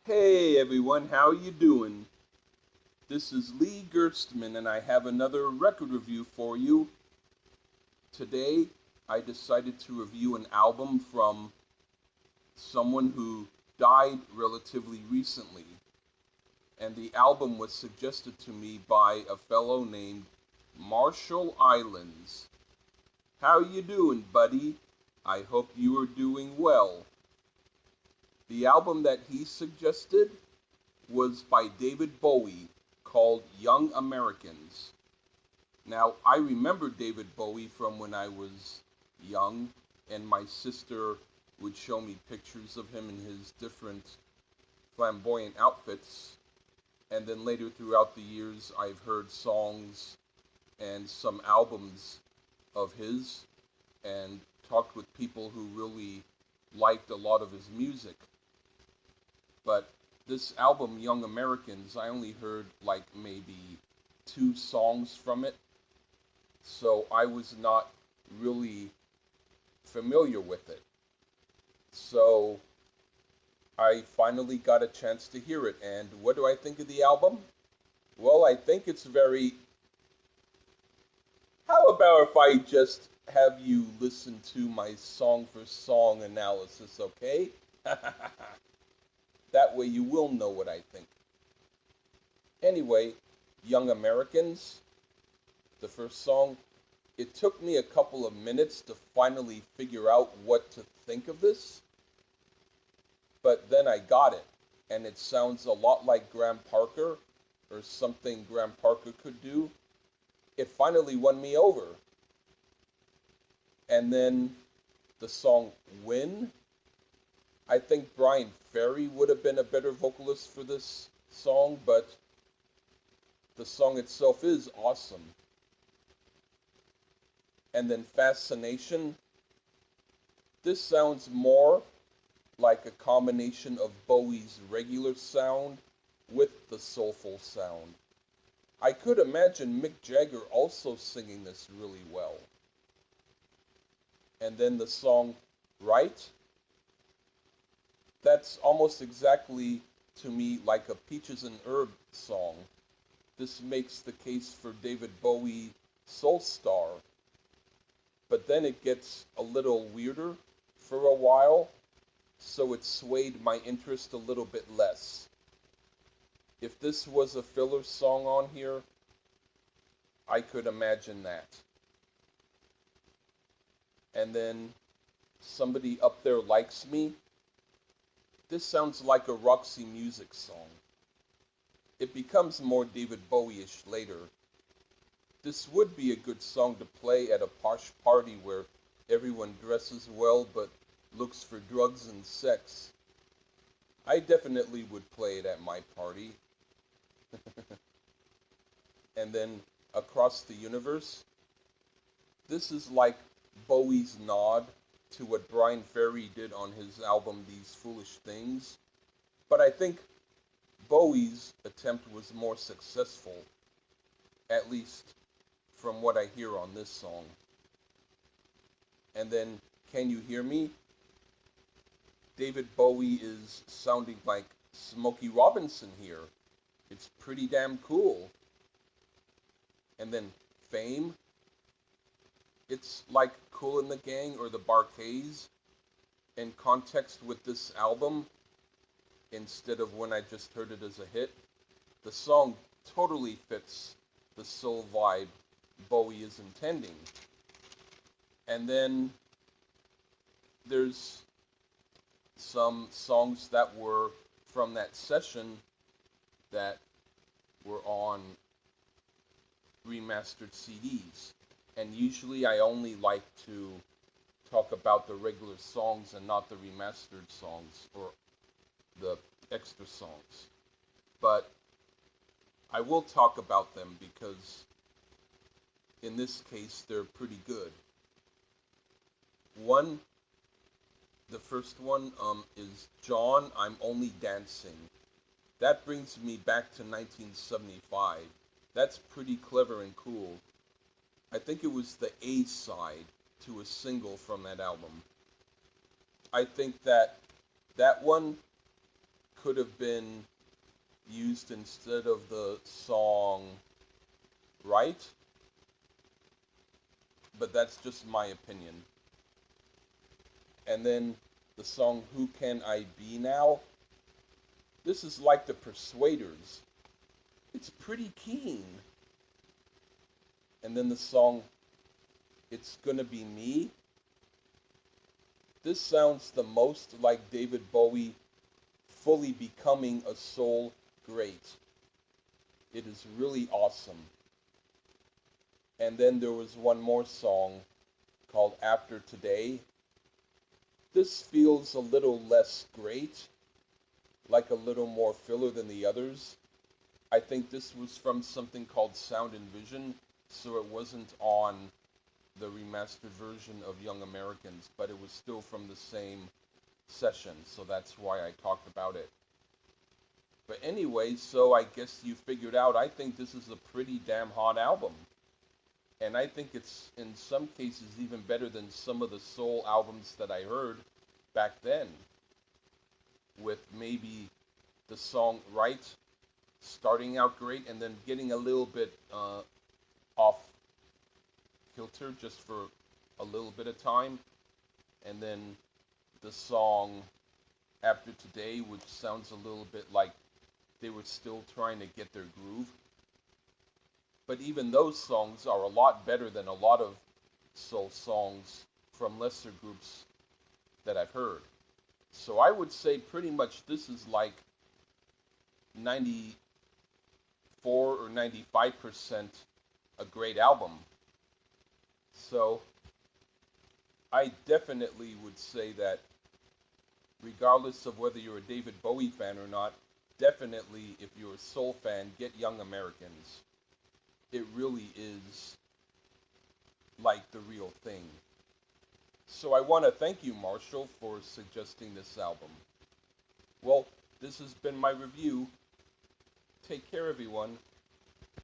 Hey everyone, how you doing? This is Lee Gerstmann and I have another record review for you. Today I decided to review an album from someone who died relatively recently. And the album was suggested to me by a fellow named Marshall Islands. How you doing, buddy? I hope you are doing well. The album that he suggested was by David Bowie called Young Americans. Now, I remember David Bowie from when I was young, and my sister would show me pictures of him in his different flamboyant outfits. And then later throughout the years, I've heard songs and some albums of his and talked with people who really liked a lot of his music. But this album, Young Americans, I only heard like maybe two songs from it, so I was not really familiar with it. So I finally got a chance to hear it, and what do I think of the album? Well, I think it's very. How about if I just have you listen to my song for song analysis, okay? That way you will know what I think. Anyway, Young Americans, the first song, it took me a couple of minutes to finally figure out what to think of this, but then I got it, and it sounds a lot like Graham Parker or something Graham Parker could do. It finally won me over. And then the song Win, I think Brian Ferry would have been a better vocalist for this song, but the song itself is awesome. And then Fascination, this sounds more like a combination of Bowie's regular sound with the soulful sound. I could imagine Mick Jagger also singing this really well. And then the song Right, that's almost exactly to me like a Peaches and Herb song. This makes the case for David Bowie Soul Star. But then it gets a little weirder for a while, so it swayed my interest a little bit less. If this was a filler song on here, I could imagine that. And then Somebody Up There Likes Me. This sounds like a Roxy Music song. It becomes more David Bowie-ish later. This would be a good song to play at a posh party where everyone dresses well but looks for drugs and sex. I definitely would play it at my party. And then Across the Universe. This is like Bowie's nod to what Brian Ferry did on his album These Foolish Things. But I think Bowie's attempt was more successful, at least from what I hear on this song. And then Can You Hear Me? David Bowie is sounding like Smokey Robinson here. It's pretty damn cool. And then Fame. It's like Kool and the Gang or the Bar-Kays in context with this album instead of when I just heard it as a hit. The song totally fits the soul vibe Bowie is intending. And then there's some songs that were from that session that were on remastered CDs. And usually I only like to talk about the regular songs and not the remastered songs or the extra songs. But I will talk about them because in this case they're pretty good. One, the first one is John, I'm Only Dancing. That brings me back to 1975. That's pretty clever and cool. I think it was the A side to a single from that album. I think that that one could have been used instead of the song Right, but that's just my opinion. And then the song Who Can I Be Now? This is like the Persuaders. It's pretty keen. And then the song It's Gonna Be Me. This sounds the most like David Bowie fully becoming a soul great. It is really awesome. And then there was one more song called After Today. This feels a little less great, like a little more filler than the others. I think this was from something called Sound and Vision, so it wasn't on the remastered version of Young Americans, but it was still from the same session, so that's why I talked about it. But anyway, so I guess you figured out I think this is a pretty damn hot album. And I think it's in some cases even better than some of the soul albums that I heard back then, with maybe the song Right starting out great and then getting a little bit off kilter just for a little bit of time, and then the song After Today, which sounds a little bit like they were still trying to get their groove. But even those songs are a lot better than a lot of soul songs from lesser groups that I've heard. So I would say pretty much this is like 94 or 95% a great album. So I definitely would say that regardless of whether you're a David Bowie fan or not, definitely if you're a soul fan, get Young Americans. It really is like the real thing. So I want to thank you, Marshall, for suggesting this album. Well, this has been my review. Take care, everyone.